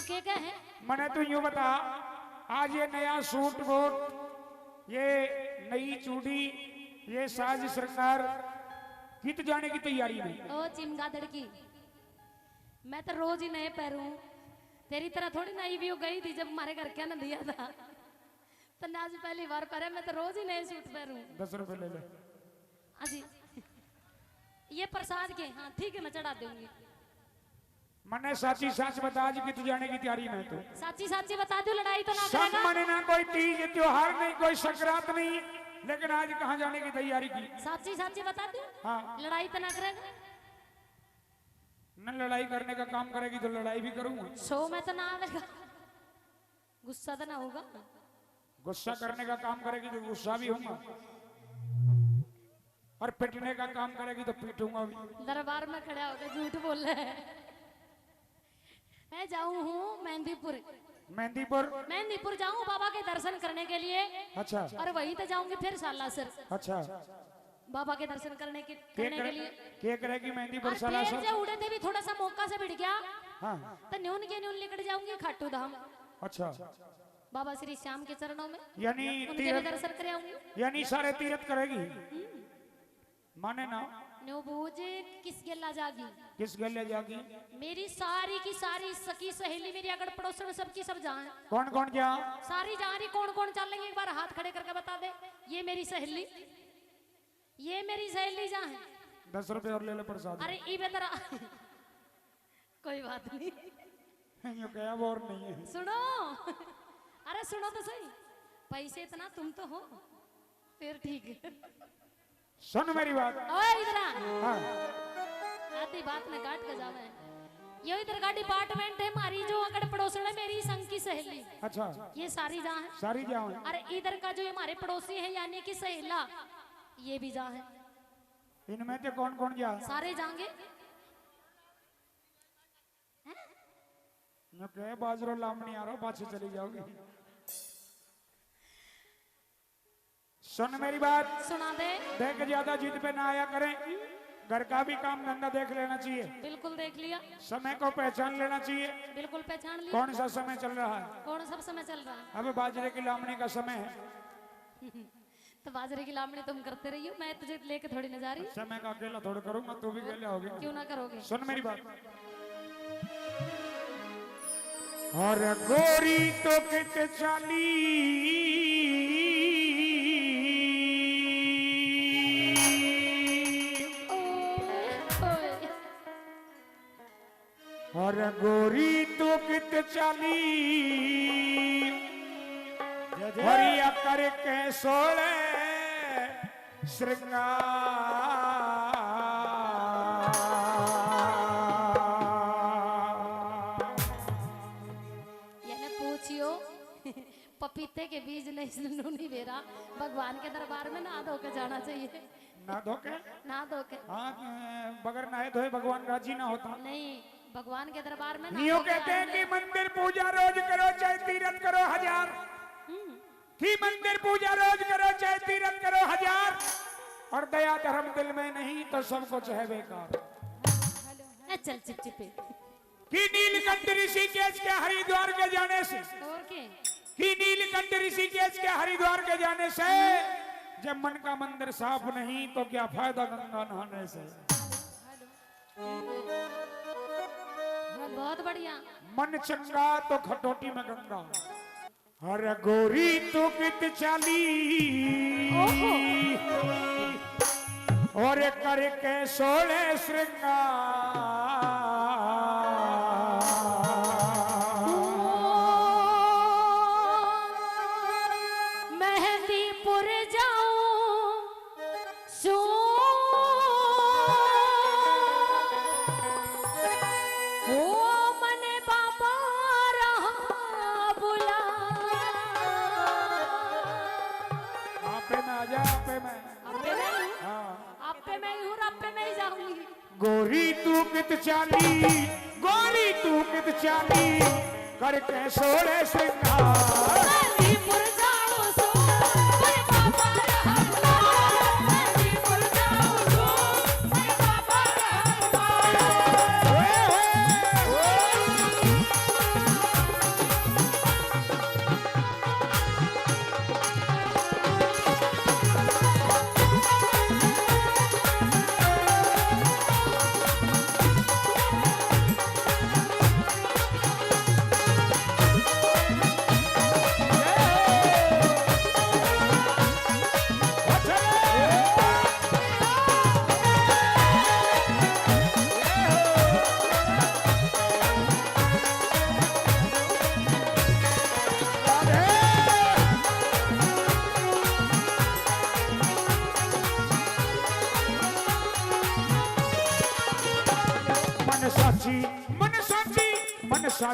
के है मैंने तो यूं बता, आज ये नया सूट वूट, ये नई चूड़ी, ये साज श्रृंगार गीत जाने की तैयारी में। ओ चिमगादड़ की, मैं तो रोज ही नए पहनूं, तेरी तरह थोड़ी नई भी हो गई थी जब हमारे घर क्या ना दिया था, तो आज पहली बार पहने, मैं तो रोज ही नए सूट पहनूं। 10 रुपए ले ले। हाँ जी, ये प्रसाद के, हाँ ठीक है मैं चढ़ा दूंगी। मैंने साची साच बता, आज गीत जाने की तैयारी में। तो साची साची बता दो, लड़ाई तो ना सब करेगा। मैंने ना कोई तीज त्योहार नहीं, कोई संक्रांत नहीं, लेकिन आज कहाँ जाने की तैयारी की। साची साची बता दो, हाँ, लड़ाई तो ना करेगा। न लड़ाई करने का काम करेगी तो लड़ाई भी करूंगा। शो में तो ना आवेगा, गुस्सा तो ना होगा। गुस्सा करने का काम करेगी तो गुस्सा भी होगा, और पिटने का काम करेगी तो पीटूंगा भी। दरबार में खड़ा होकर झूठ बोल रहे हैं। मैं जाऊं हूँ मेहंदीपुर, मेहंदीपुर जाऊं बाबा के दर्शन करने के लिए। अच्छा, और वहीं तो जाऊंगी फिर सालासर। अच्छा, बाबा के दर्शन करने के लिए क्या करेगी मेहंदीपुर और सालासर? जो उड़े थे भी थोड़ा सा मौका से भिड़ गया, हाँ, तो न्यून के न्यून लेकर जाऊंगी खाटू धाम। अच्छा, बाबा श्री श्याम के चरणों में यानी उनके भी दर्शन कर आऊंगी। यानी सारे तीर्थ करेगी, माने ना। न्यू बूझ किस गेला जागी, किस गले जागी? मेरी सारी की सारी सखी सहेली, मेरी अगर पड़ोसन सबकी सब जहाँ कौन कौन जा? सारी जहाँ रही, कौन कौन चल लेंगे एक बार हाथ खड़े करके बता दे। ये मेरी सहेली, ये मेरी सहेली जहाँ है। 10 रुपए और ले ले प्रसाद। अरे इबेदरा कोई बात नहीं, यूं क्या और नहीं है। सुनो, अरे सुनो तो सही, पैसे इतना तुम तो हो, फिर ठीक है। सुन मेरी बात। ओए इधर आ, हाँ, आधी बात में काट के जावे। ये इधर का डिपार्टमेंट है हमारी, जो अगर पड़ोसन है मेरी संग की सहेली। अच्छा, ये सारी जहाँ है। सारी जाओ। अरे इधर का जो हमारे पड़ोसी है यानी कि सहेला, ये भी जहाँ है। इनमें से कौन कौन जा? सारे जाएंगे। मैं कहे बाजरो लामनी आ रहा, पाछे चली जाओगी। सुन मेरी बात, सुना दे। देख ज्यादा जिद पे ना आया करें, घर का भी काम धंधा देख लेना चाहिए, बिल्कुल देख लिया, समय को पहचान लेना चाहिए। बिल्कुल पहचान लिया। कौन सा समय चल रहा है? कौन सब समय चल रहा है? अबे बाजरे की लामनी का समय है। तो बाजरे की लामड़ी तुम करते रहियो, मैं तुझे लेके थोड़ी न जा रही। अच्छा, मैं अकेला थोड़ा करूंगा, तू भी अकेला होगी। क्यों ना करोगे? सुन मेरी बात। और गोरी तो कित चाली, और गोरी तो कित चाली, हरिया करके सोले श्रृंगार। यानी पूछियो पपीते के बीज नहीं बेरा, भगवान के दरबार में नहा धो के जाना चाहिए। ना धोके? नहा धो के? हाँ, बगैर नहाए धोए भगवान राजी ना होता। नहीं, भगवान के दरबार में यूं कहते हैं कि मंदिर पूजा रोज करो चाहे तीरथ करो 1000, कि मंदिर पूजा रोज करो चाहे तीरथ करो 1000, और दया धर्म दिल में नहीं तो सब कुछ है बेकार। चल चिपचिपे कि नीलकंठ ऋषिकेश के हरिद्वार के जाने से, और के कि नीलकंठ ऋषिकेश के हरिद्वार के जाने से, जब मन का मंदिर साफ नहीं तो क्या फायदा गंगा नहाने से। बहुत बढ़िया। मन चंगा तो खटोटी में गंगा। हर गोरी तो कित चाली, और करके सोले श्रृंगार। मेहंदीपुर जाऊं सो मने बाबा रहा बुला। आपे में आजा, आपे में। आपे में ही हूँ, हाँ, आपे में ही हूँ, आपे में ही जाऊंगी। गोरी तू कित चाली, गोरी तू कित चाली, करके सोले श्रृंगार। मेहंदीपुर जाऊं सो मने बाबा रहा बुला। मेहंदीपुर जाऊं सो मने बाबा रहा बुला।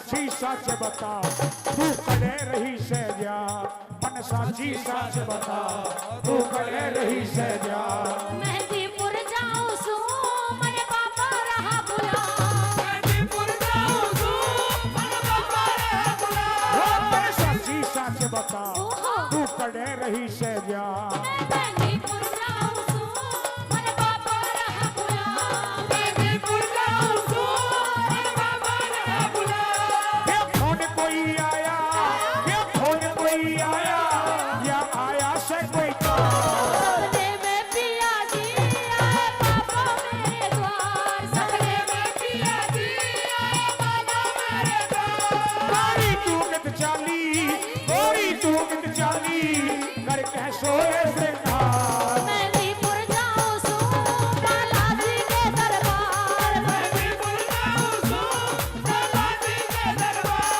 साची सच बता तू कड़े रही से जा, मन साची सच बता तू कड़े रही से जा। मेहंदीपुर जाऊं सू मेरे पापा रहा बुला, मेहंदीपुर जाऊं सू मन पापा रहा बुला, हो मन साची सच बता तू कड़े रही से जा। मेहंदीपुर जाऊं सू मेरे पापा रहा बुला, मेहंदीपुर जाऊं सू मन पापा रहा बुला। ये कौन कोई आया, ये कौन कोई आया, या आया से कोई का। सपने में पिया जी आए पापा मेरे द्वार, सपने में पिया जी आए पापा मेरे द्वार। गोरी तू कित चाली, गोरी तू कित चाली, कर कह सोए श्रृंगार। मेहंदीपुर जाऊं सू बालाजी के दरबार, मेहंदीपुर जाऊं सू बालाजी के दरबार।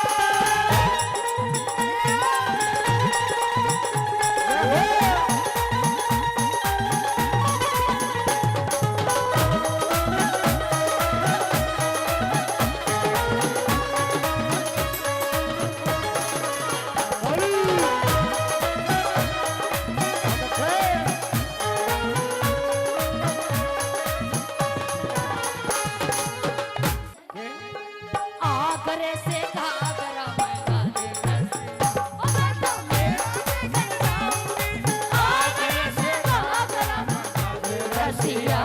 आगरे से घाघरा मंगा दे रसिया, ओ मैं तो मेला देखने जाऊंगी, आगरे से घाघरा मंगा दे रसिया,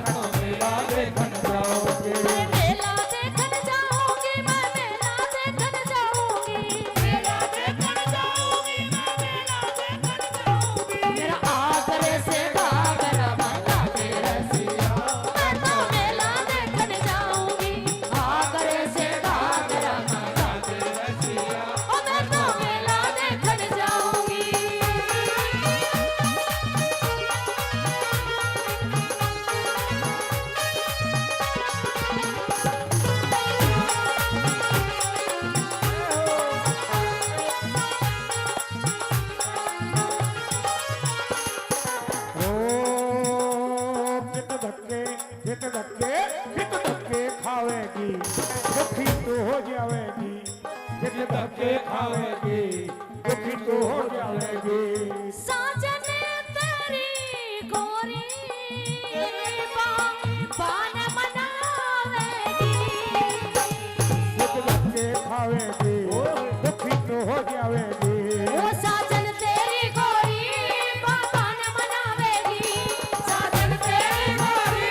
मैं मेला देखने जाऊंगी, मैं मेला देखने जाऊंगी, मैं मेला देखने जाऊंगी, मेला देखने जाऊंगी, मैं मेला देखने जाऊंगी। मेरा आगरे से घाघरा मंगा दे रसिया, मैं तो मेला देखने जाऊंगी, आगरे से घाघरा मंगा दे रसिया, ओ मैं तो मेला देखने जाऊंगी। ओ कित धक्के कित धक्के कित धक्के खावेगी, दुखी तो हो जावेगी, कित धक्के खावेगी, दुखी तो हो जावेगी। साजन तेरी गोरी बान मनावेगी, कित धक्के खावेगी, दुखी तो हो जावेगी। ओ साजन तेरी गोरी बान मनावेगी, साजन तेरी गोरी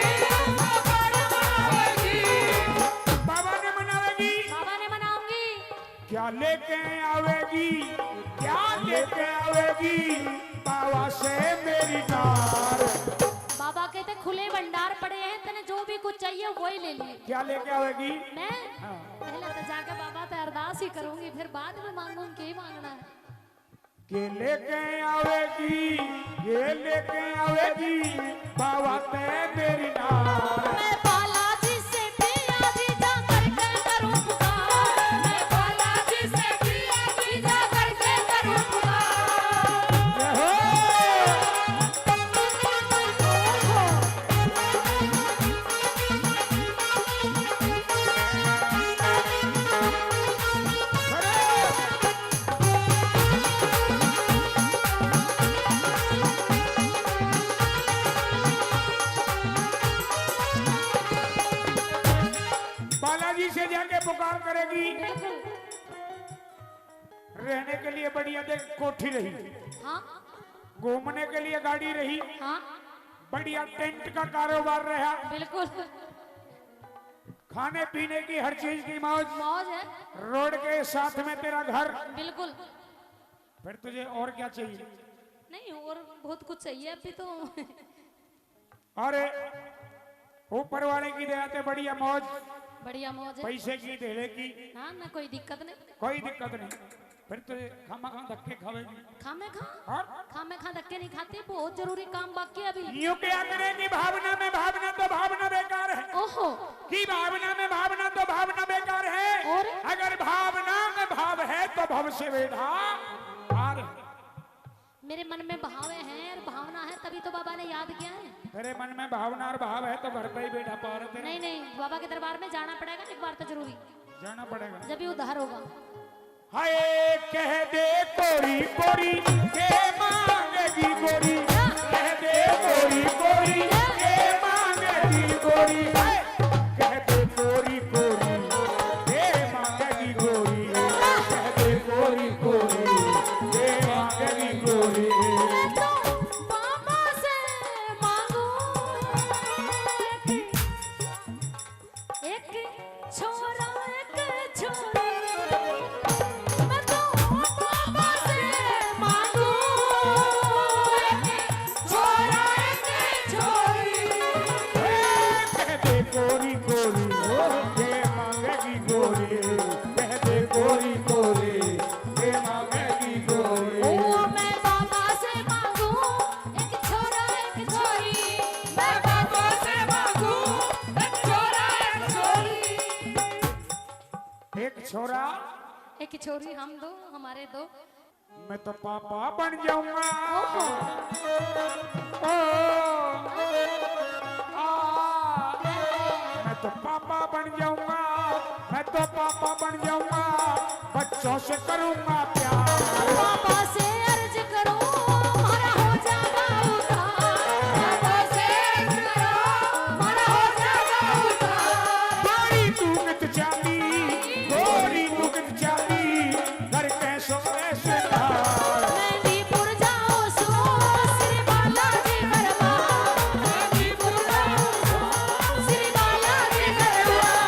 बान मनावेगी। बाबा ने मनावेगी, बाबा ने मनाऊंगी, क्या लेके आवेगी, क्या लेके आवेगी, बाबा से मेरी नार। बाबा कहते खुले भंडार पड़े हैं, तेने जो भी कुछ चाहिए वही ले लिए। क्या लेके आवेगी? मैं हाँ। पहले तो जाके बाबा से अरदास ही करूंगी, फिर बाद में मांगूंगी, ही मांगना है। के लेके आवेगी, ये लेके आवेगी, बाबा ते मेरी नार। मैं बालाजी से पिया जी जा करके करूं पुकार, मैं बालाजी से पिया जी जा करके करूं पुकार। जय हो। बालाजी से जाके पुकार करेगी। रहने के लिए बढ़िया देख कोठी रही, हाँ घूमने के लिए गाड़ी रही, हाँ बढ़िया टेंट का कारोबार रहा, बिल्कुल खाने पीने की हर चीज की मौज, मौज है, रोड के साथ में तेरा घर, बिल्कुल। फिर तुझे और क्या चाहिए? नहीं और बहुत कुछ चाहिए अभी तो। अरे ऊपर वाले की दया से बढ़िया मौज, बढ़िया मौज है, पैसे की धेले की हाँ ना कोई दिक्कत नहीं। कोई दिक्कत नहीं, फिर तुझे खामा खा धक्के खावेगी। खामे खा और खामे खा धक्के नहीं खाते, बहुत जरूरी काम बाकी है अभी। यूं क्या करेगी भावना में, भावना तो भावना बेकार है। ओहो की भावना में भावना तो भावना बेकार है, और अगर भावना में भाव है तो भव से बेढ़ा पार है। मेरे मन में भाव है और भावना है, तभी तो बाबा ने याद किया है। तेरे मन में भावना और भाव है तो घर पे ही बेटा पार है तेरे। नहीं नहीं बाबा के दरबार में जाना पड़ेगा एक बार तो जरूरी। जाना पड़ेगा। जब भी उद्धार होगा। हाय कह दे कोरी कोरी के मांगेगी गोरी, कह दे कोरी कोरी के मांगेगी गोरी, कह दे कोरी कोरी के मांगेगी गोरी, कह दे कोरी कोरी के मांगेगी गोरी। मैं तो पापा से मांगू एक छोरा एक छोरी। मैं तो पापा से मांगू एक छोरा एक छोरी। कह दे कोरी कोरी के मांगेगी गोरी, कह दे कोरी कोरी के मांगेगी गोरी। ओ मैं पापा से मांगू एक छोरा एक छोरी। मैं पापा से मांगू एक छोरा एक छोरी। एक छोरा एक छोरी हम दो, हमारे दो। मैं तो पापा बन जाऊंगा। ओहो ओ, मैं तो पापा बन जाऊंगा, मैं तो पापा बन जाऊंगा, बच्चों से करूंगा प्यार। पापा से अर्ज करो हमारा हो जाएगा उद्धार। पापा से अर्ज करो हमारा हो जाएगा उद्धार। गोरी तू कित चाली, गोरी तू कित चाली, घर कैसो ऐसे धार। मेहंदीपुर जाओ सो श्री बालाजी दरबार। मेहंदीपुर जाओ सो श्री बालाजी दरबार।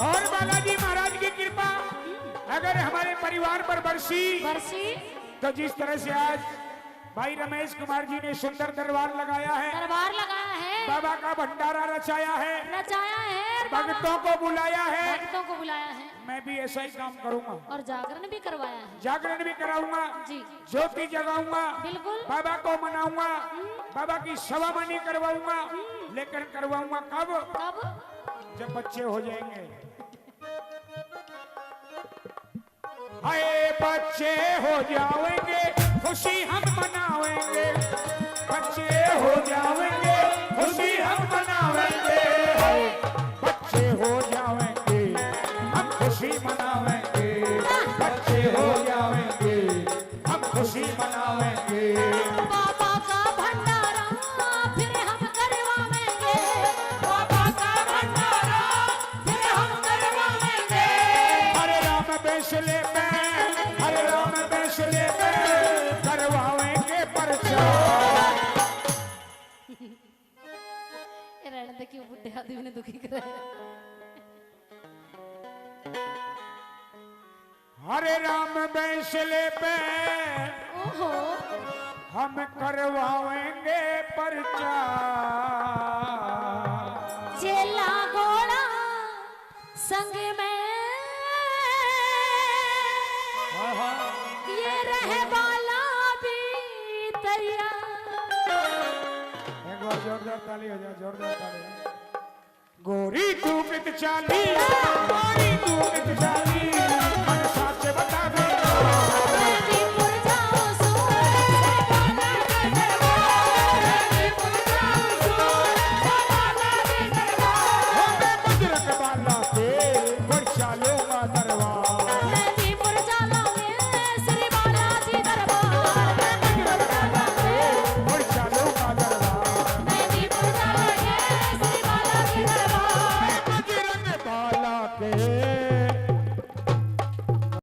और बालाजी महाराज की कृपा अगर हमारे परिवार पर बरसी बरसी तो जिस तरह से आज भाई रमेश कुमार जी ने सुंदर दरबार लगाया है, दरबार लगाया है, बाबा का भंडारा रचाया है, रचाया है, बाबा भक्तों को बुलाया है, भक्तों को बुलाया है मैं भी ऐसा ही काम करूंगा। और जागरण भी करवाया है। जागरण भी कराऊंगा, जी ज्योति जगाऊंगा, बिल्कुल। बाबा को मनाऊंगा, बाबा की सवा मनी करवाऊंगा। लेकिन करवाऊंगा कब? कब? जब बच्चे हो जाएंगे। हाय बच्चे हो जाएंगे खुशी हम मनावेंगे, बच्चे हो जाएंगे खुशी हम मनावेंगे। हाय बच्चे हो जाएंगे हम खुशी मनावेंगे, बच्चे हो जाएंगे हम खुशी मनावेंगे। बाबा का भंडारा फिर हम करवाएंगे। बाबा का भंडारा फिर हम करवाएंगे। हरे राम बैसले में, हरे राम बैसले में करवाएंगे प्रचार। ये रहने दे क्यों बुढ़े आदमी ने दुखी कराया। हरे राम बैसले पे ओहो हम करवाएंगे प्रचार। चेला घोड़ा संग में ये रहे वाला भी तैयार। एक बार जोरदार ताली हो जाए, जोरदार ताली। गोरी तू कित चाली, गोरी तू कित चाली, मन साच बता दे। मेहंदीपुर जाओ सो बालाजी दरबार। मेहंदीपुर जाओ सो बालाजी दरबार। हो मैं बजरंग बाला के वर्षा लूंगा दरबार। मेहंदीपुर जाला में श्री बालाजी दरबार। मेहंदीपुर जाला में वर्षा लूंगा दरबार। मेहंदीपुर जाला में श्री बालाजी दरबार। बजरंग बाला के